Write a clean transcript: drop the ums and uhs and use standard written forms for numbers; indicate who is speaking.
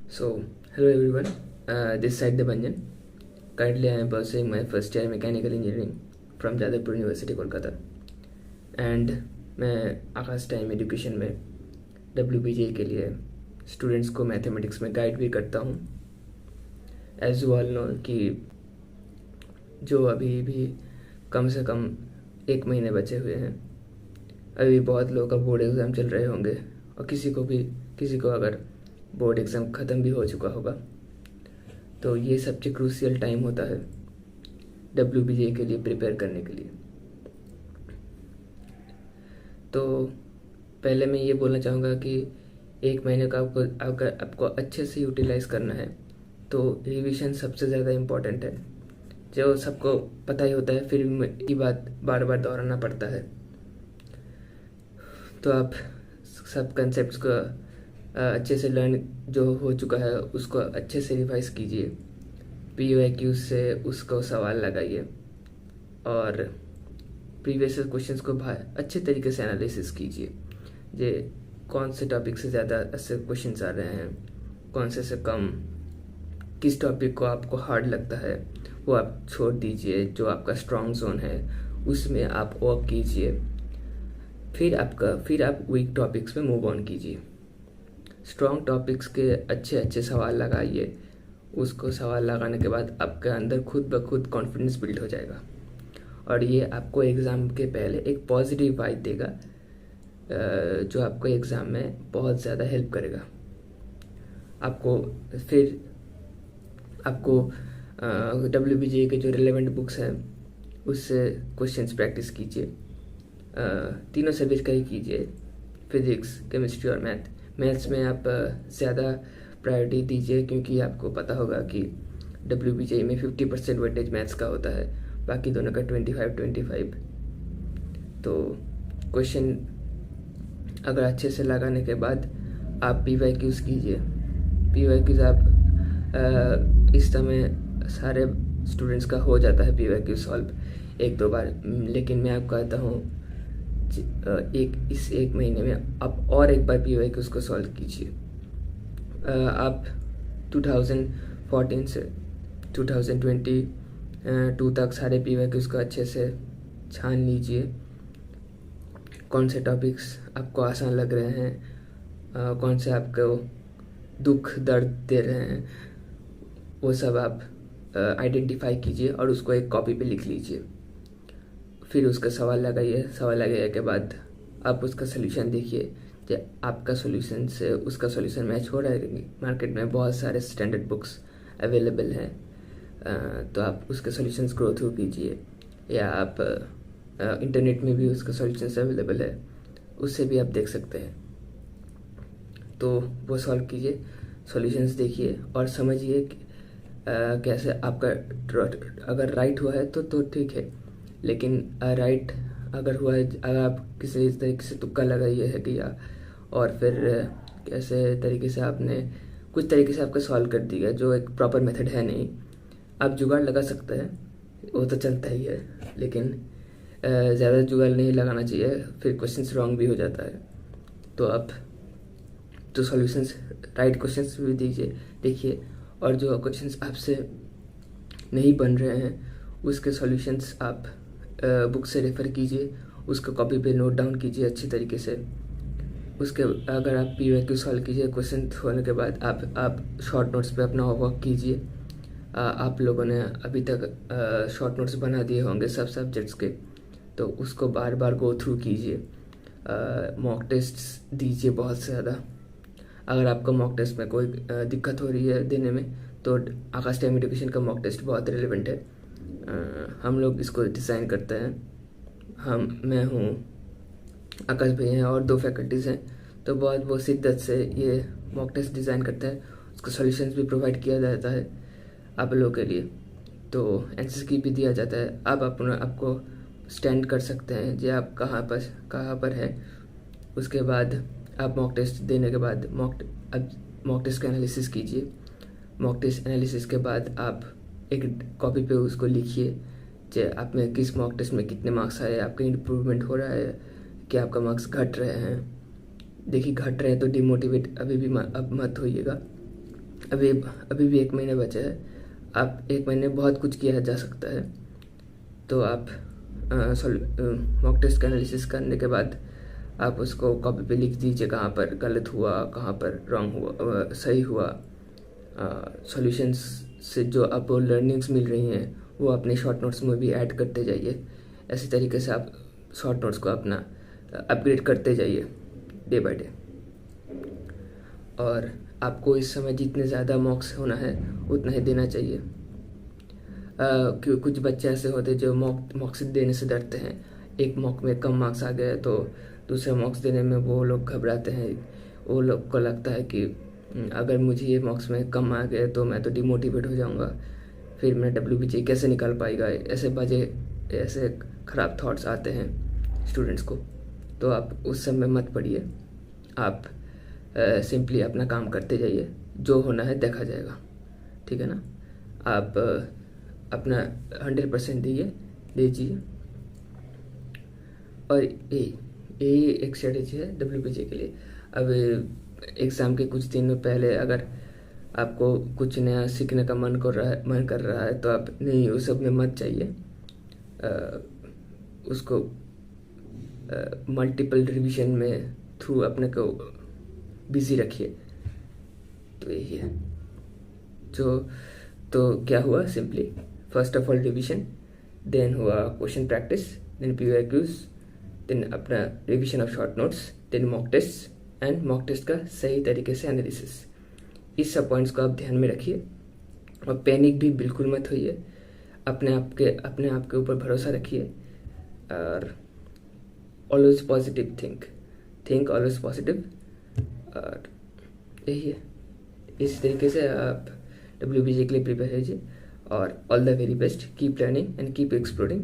Speaker 1: So, hello everyone. This side Debanjan. Currently, I am pursuing my first year mechanical engineering from Jadavpur University, Kolkata. And मैं आकाश time education में WBJ के लिए students को mathematics में guide भी करता हूँ. एज यू ऑल नो कि जो अभी भी कम से कम 1 महीने बचे हुए हैं, अभी बहुत लोगों का बोर्ड एग्ज़ाम चल रहे होंगे और किसी को अगर बोर्ड एग्ज़ाम ख़त्म भी हो चुका होगा. तो ये सबसे क्रूशियल टाइम होता है WBJ के लिए प्रिपेयर करने के लिए. तो पहले मैं ये बोलना चाहूँगा कि 1 महीने का आपको अच्छे से यूटिलाइज़ करना है तो रिवीजन सबसे ज़्यादा इम्पॉर्टेंट है. जो सबको पता ही होता है, फिर ये बात बार बार दोहराना पड़ता है. तो आप सब कंसेप्ट्स को अच्छे से लर्न जो हो चुका है उसको अच्छे से रिवाइज कीजिए. PYQ से उसको सवाल लगाइए और प्रीवियस क्वेश्चंस को अच्छे तरीके से एनालिसिस कीजिए. जे कौन से टॉपिक से ज़्यादा ऐसे क्वेश्चंस आ रहे हैं, कौन से कम, किस टॉपिक को आपको हार्ड लगता है वो आप छोड़ दीजिए. जो आपका स्ट्रॉन्ग जोन है उसमें आप वर्क कीजिए. फिर आप वीक टॉपिक्स में मूव ऑन कीजिए. स्ट्रॉन्ग टॉपिक्स के अच्छे सवाल लगाइए. उसको सवाल लगाने के बाद आपके अंदर खुद ब खुद कॉन्फिडेंस बिल्ड हो जाएगा और ये आपको एग्ज़ाम के पहले एक पॉजिटिव वाइब देगा जो आपको एग्ज़ाम में बहुत ज़्यादा हेल्प करेगा. आपको WBJ के जो रिलेवेंट बुक्स हैं उससे क्वेश्चंस प्रैक्टिस कीजिए. तीनों सब्जेक्ट का ही कीजिए, फिज़िक्स, केमिस्ट्री और मैथ्स में आप ज़्यादा प्रायोरिटी दीजिए क्योंकि आपको पता होगा कि WBJ में 50% वेटेज मैथ्स का होता है, बाकी दोनों का 25-25. तो क्वेश्चन अगर अच्छे से लगाने के बाद आप PYQs कीजिए. PYQs आप इस समय सारे स्टूडेंट्स का हो जाता है PYQ सॉल्व 1-2 बार, लेकिन मैं आपको कहता हूँ इस 1 महीने में आप और एक बार PYQs को सॉल्व कीजिए. आप 2014 से 2022 तक सारे PYQs को अच्छे से छान लीजिए. कौन से टॉपिक्स आपको आसान लग रहे हैं, कौन से आपको दुख दर्द दे रहे हैं, वो सब आप आइडेंटिफाई कीजिए और उसको एक कॉपी पे लिख लीजिए. फिर उसका सवाल लगाइए. सवाल लगाने के बाद आप उसका सलूशन देखिए कि आपका सॉल्यूशन से उसका सॉल्यूशन मैच हो रहा है कि मार्केट में बहुत सारे स्टैंडर्ड बुक्स अवेलेबल हैं. तो आप उसके सॉल्यूशंस ग्रो थ्रू कीजिए या आप इंटरनेट में भी उसका सॉल्यूशंस अवेलेबल है, उससे भी आप देख सकते हैं. तो वो सॉल्व कीजिए, सॉल्यूशंस देखिए और समझिए कैसे आपका अगर राइट हुआ है तो ठीक है, लेकिन राइट अगर हुआ है, अगर आप किसी तरीके से तुक्का लगाइए है किया और फिर कैसे तरीके से आपने कुछ तरीके से आपका सॉल्व कर दिया जो एक प्रॉपर मेथड है नहीं. आप जुगाड़ लगा सकते हैं, वो तो चलता ही है, लेकिन ज़्यादा जुगाड़ नहीं लगाना चाहिए, फिर क्वेश्चंस रॉन्ग भी हो जाता है. तो आप तो सॉल्यूशंस राइट क्वेश्चंस भी देखिए और जो क्वेश्चंस आपसे नहीं बन रहे हैं उसके सॉल्यूशंस आप बुक से रेफ़र कीजिए. उसको कॉपी पे नोट डाउन कीजिए अच्छी तरीके से. उसके अगर आप PYQ सॉल्व कीजिए क्वेश्चन होने के बाद आप शॉर्ट नोट्स पे अपना वर्क कीजिए. आप लोगों ने अभी तक शॉर्ट नोट्स बना दिए होंगे सब सब्जेक्ट्स के, तो उसको बार बार गो थ्रू कीजिए. मॉक टेस्ट्स दीजिए बहुत ज़्यादा. अगर आपको मॉक टेस्ट में कोई दिक्कत हो रही है देने में तो आकाश टाइम एजुकेशन का मॉक टेस्ट बहुत रिलेवेंट है. हम लोग इसको डिज़ाइन करते हैं. मैं हूँ, आकाश भैया हैं और 2 फैकल्टीज़ हैं, तो बहुत वो शिद्दत से ये मॉक टेस्ट डिज़ाइन करते हैं. उसका सॉल्यूशंस भी प्रोवाइड किया जाता है आप लोगों के लिए. तो आंसर की भी दिया जाता है. आप आपको स्टैंड कर सकते हैं जो आप कहाँ पर है. उसके बाद आप मॉक टेस्ट देने के बाद मॉक टेस्ट का एनालिसिस कीजिए. मॉक टेस्ट एनालिसिस के बाद आप एक कॉपी पे उसको लिखिए कि आप में किस मॉक टेस्ट में कितने मार्क्स आए, आपका इम्प्रूवमेंट हो रहा है कि आपका मार्क्स घट रहे हैं. देखिए घट रहे हैं तो डिमोटिवेट अभी भी अब मत होइएगा. अभी अभी भी 1 महीने बचा है। आप 1 महीने बहुत कुछ किया जा सकता है। तो आप मॉक टेस्ट का एनालिसिस करने के बाद आप उसको कॉपी पे लिख दीजिए, कहाँ पर गलत हुआ, कहाँ पर रॉन्ग हुआ, सही हुआ। सॉल्यूशंस से जो आपको लर्निंग्स मिल रही हैं वो अपने शॉर्ट नोट्स में भी ऐड करते जाइए। ऐसी तरीके से आप शॉर्ट नोट्स को अपना अपग्रेड करते जाइए डे बाय डे। और आपको इस समय जितने ज़्यादा मॉक्स होना है उतना ही देना चाहिए। कुछ बच्चे ऐसे होते हैं जो मॉक्स देने से डरते हैं। एक मॉक में कम मार्क्स आ गए तो दूसरे मॉक्स देने में वो लोग घबराते हैं। वो लोग को लगता है कि अगर मुझे ये मॉक्स में कम आ गए तो मैं तो डिमोटिवेट हो जाऊंगा, फिर मेरा WBJ कैसे निकाल पाएगा। ऐसे ख़राब थॉट्स आते हैं स्टूडेंट्स को। तो आप उस सब में मत पड़िए। आप सिंपली अपना काम करते जाइए, जो होना है देखा जाएगा, ठीक है ना। आप अपना 100% दीजिए। और यही एक स्ट्रेटेजी है WBJ के लिए। अब एग्ज़ाम के कुछ दिन पहले अगर आपको कुछ नया सीखने का मन कर रहा है तो आप नहीं उस सब में मत जाइए। उसको मल्टीपल रिवीजन में थ्रू अपने को बिजी रखिए। तो यही है तो क्या हुआ, simply first of all revision, then हुआ question practice, then PYQs, then अपना revision of short notes, then mock test and mock test का सही तरीके से एनालिसिस। इस सब पॉइंट्स को आप ध्यान में रखिए और पैनिक भी बिल्कुल मत होइए। अपने आप के ऊपर भरोसा रखिए और always positive think always positive. और यही है, इस तरीके से आप WBJ के लिए प्रिपेयर कीजिए। और all the very best, keep learning and keep exploring.